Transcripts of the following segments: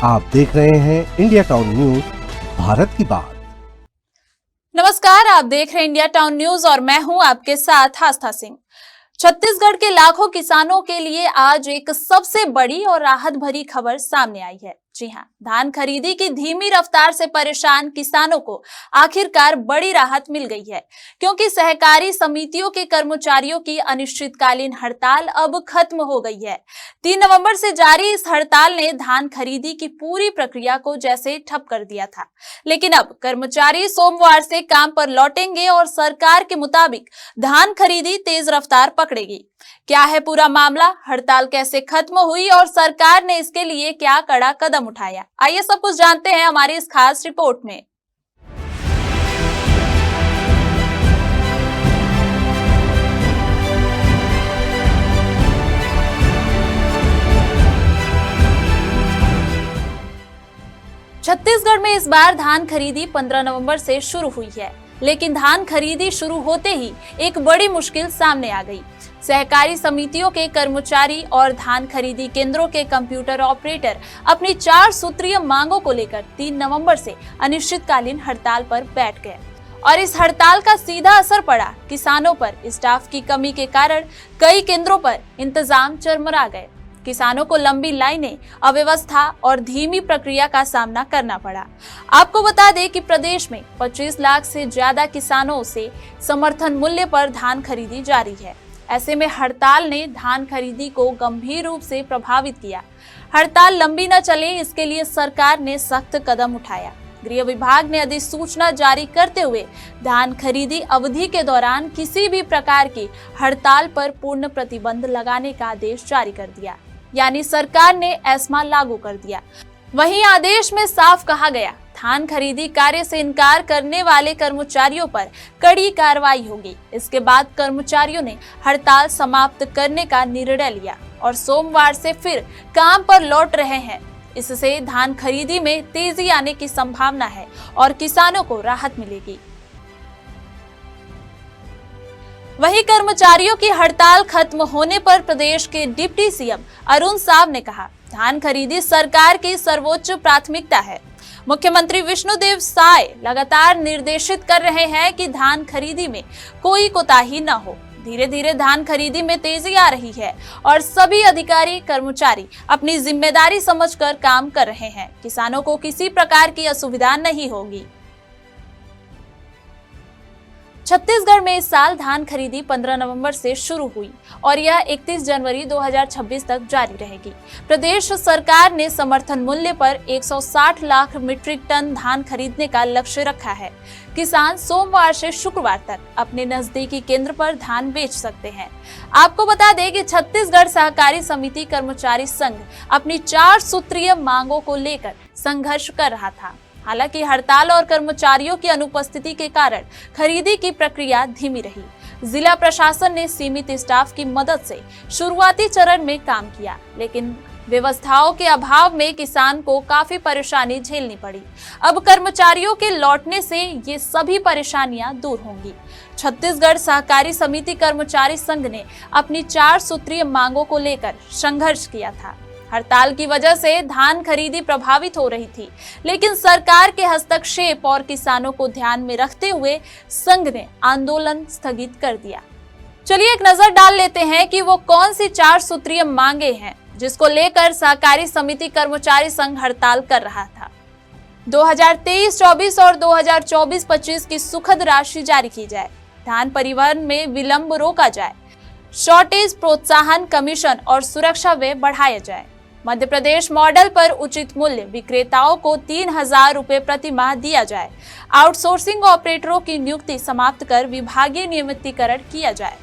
आप देख रहे हैं इंडिया टाउन न्यूज, भारत की बात। नमस्कार, आप देख रहे हैं इंडिया टाउन न्यूज और मैं हूं आपके साथ आस्था सिंह। छत्तीसगढ़ के लाखों किसानों के लिए आज एक सबसे बड़ी और राहत भरी खबर सामने आई है। जी हां, धान खरीदी की धीमी रफ्तार से परेशान किसानों को आखिरकार बड़ी राहत मिल गई है, क्योंकि सहकारी समितियों के कर्मचारियों की अनिश्चितकालीन हड़ताल अब खत्म हो गई है। 3 नवंबर से जारी इस हड़ताल ने धान खरीदी की पूरी प्रक्रिया को जैसे ठप कर दिया था, लेकिन अब कर्मचारी सोमवार से काम पर लौटेंगे और सरकार के मुताबिक धान खरीदी तेज रफ्तार पकड़ेगी। क्या है पूरा मामला, हड़ताल कैसे खत्म हुई और सरकार ने इसके लिए क्या कड़ा कदम उठाया, आइए सब कुछ जानते हैं हमारी इस खास रिपोर्ट में। छत्तीसगढ़ में इस बार धान खरीदी 15 नवंबर से शुरू हुई है, लेकिन धान खरीदी शुरू होते ही एक बड़ी मुश्किल सामने आ गई। सहकारी समितियों के कर्मचारी और धान खरीदी केंद्रों के कंप्यूटर ऑपरेटर अपनी 4 सूत्रीय मांगों को लेकर 3 नवंबर से अनिश्चितकालीन हड़ताल पर बैठ गए और इस हड़ताल का सीधा असर पड़ा किसानों पर। स्टाफ की कमी के कारण कई केंद्रों पर इंतजाम चरमरा गए। किसानों को लंबी लाइनें, अव्यवस्था और धीमी प्रक्रिया का सामना करना पड़ा। आपको बता दें कि प्रदेश में 25 लाख से ज्यादा किसानों से समर्थन मूल्य पर धान खरीदी जारी है। ऐसे में हड़ताल ने धान खरीदी को गंभीर रूप से प्रभावित किया। हड़ताल लंबी न चले, इसके लिए सरकार ने सख्त कदम उठाया। गृह विभाग ने अधिसूचना जारी करते हुए धान खरीदी अवधि के दौरान किसी भी प्रकार की हड़ताल पर पूर्ण प्रतिबंध लगाने का आदेश जारी कर दिया, यानी सरकार ने एस्मा लागू कर दिया। वहीं आदेश में साफ कहा गया, धान खरीदी कार्य से इनकार करने वाले कर्मचारियों पर कड़ी कार्रवाई होगी। इसके बाद कर्मचारियों ने हड़ताल समाप्त करने का निर्णय लिया और सोमवार से फिर काम पर लौट रहे हैं। इससे धान खरीदी में तेजी आने की संभावना है और किसानों को राहत मिलेगी। वहीं कर्मचारियों की हड़ताल खत्म होने पर प्रदेश के डिप्टी सीएम अरुण साव ने कहा, धान खरीदी सरकार की सर्वोच्च प्राथमिकता है। मुख्यमंत्री विष्णुदेव साय लगातार निर्देशित कर रहे हैं कि धान खरीदी में कोई कोताही न हो। धीरे धीरे धान खरीदी में तेजी आ रही है और सभी अधिकारी कर्मचारी अपनी जिम्मेदारी समझकर काम कर रहे हैं। किसानों को किसी प्रकार की असुविधा नहीं होगी। छत्तीसगढ़ में इस साल धान खरीदी 15 नवंबर से शुरू हुई और यह 31 जनवरी 2026 तक जारी रहेगी। प्रदेश सरकार ने समर्थन मूल्य पर 160 लाख मीट्रिक टन धान खरीदने का लक्ष्य रखा है। किसान सोमवार से शुक्रवार तक अपने नजदीकी केंद्र पर धान बेच सकते हैं। आपको बता दें कि छत्तीसगढ़ सहकारी समिति कर्मचारी संघ अपनी 4 सूत्रीय मांगों को लेकर संघर्ष कर रहा था। हालांकि हड़ताल और कर्मचारियों की अनुपस्थिति के कारण खरीदी की प्रक्रिया धीमी रही। जिला प्रशासन ने सीमित स्टाफ की मदद से शुरुआती चरण में काम किया, लेकिन व्यवस्थाओं के अभाव में किसान को काफी परेशानी झेलनी पड़ी। अब कर्मचारियों के लौटने से ये सभी परेशानियां दूर होंगी। छत्तीसगढ़ सहकारी समिति कर्मचारी संघ ने अपनी 4 सूत्रीय मांगों को लेकर संघर्ष किया था। हड़ताल की वजह से धान खरीदी प्रभावित हो रही थी, लेकिन सरकार के हस्तक्षेप और किसानों को ध्यान में रखते हुए संघ ने आंदोलन स्थगित कर दिया। चलिए एक नजर डाल लेते हैं कि वो कौन सी 4 सूत्रीय मांगे हैं जिसको लेकर सहकारी समिति कर्मचारी संघ हड़ताल कर रहा था। 2023-24 और 2024-25 की सुखद राशि जारी की जाए, धान परिवहन में विलंब रोका जाए, शॉर्टेज प्रोत्साहन कमीशन और सुरक्षा व्यय बढ़ाया जाए, मध्य प्रदेश मॉडल पर उचित मूल्य विक्रेताओं को 3,000 रुपए प्रति माह दिया जाए, आउटसोर्सिंग ऑपरेटरों की नियुक्ति समाप्त कर विभागीय नियमितीकरण किया जाए।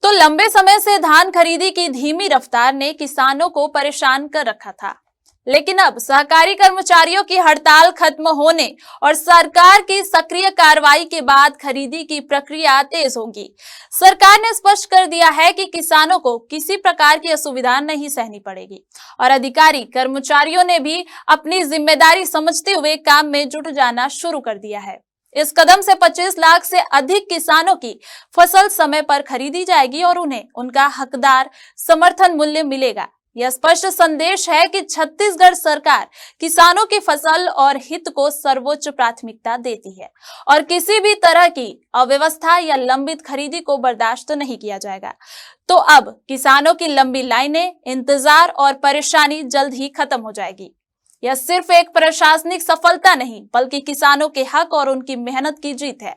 तो लंबे समय से धान खरीदी की धीमी रफ्तार ने किसानों को परेशान कर रखा था। लेकिन अब सहकारी कर्मचारियों की हड़ताल खत्म होने और सरकार की सक्रिय कार्रवाई के बाद खरीदी की प्रक्रिया तेज होगी। सरकार ने स्पष्ट कर दिया है कि किसानों को किसी प्रकार की असुविधा नहीं सहनी पड़ेगी और अधिकारी कर्मचारियों ने भी अपनी जिम्मेदारी समझते हुए काम में जुट जाना शुरू कर दिया है। इस कदम से 25 लाख से अधिक किसानों की फसल समय पर खरीदी जाएगी और उन्हें उनका हकदार समर्थन मूल्य मिलेगा। यह स्पष्ट संदेश है कि छत्तीसगढ़ सरकार किसानों की फसल और हित को सर्वोच्च प्राथमिकता देती है और किसी भी तरह की अव्यवस्था या लंबित खरीदी को बर्दाश्त नहीं किया जाएगा। तो अब किसानों की लंबी लाइनें, इंतजार और परेशानी जल्द ही खत्म हो जाएगी। यह सिर्फ एक प्रशासनिक सफलता नहीं, बल्कि किसानों के हक और उनकी मेहनत की जीत है।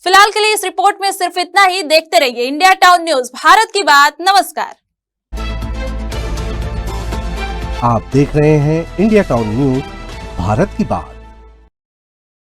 फिलहाल के लिए इस रिपोर्ट में सिर्फ इतना ही। देखते रहिए इंडिया टाउन न्यूज, भारत की बात। नमस्कार। आप देख रहे हैं इंडिया टाउन न्यूज, भारत की बात।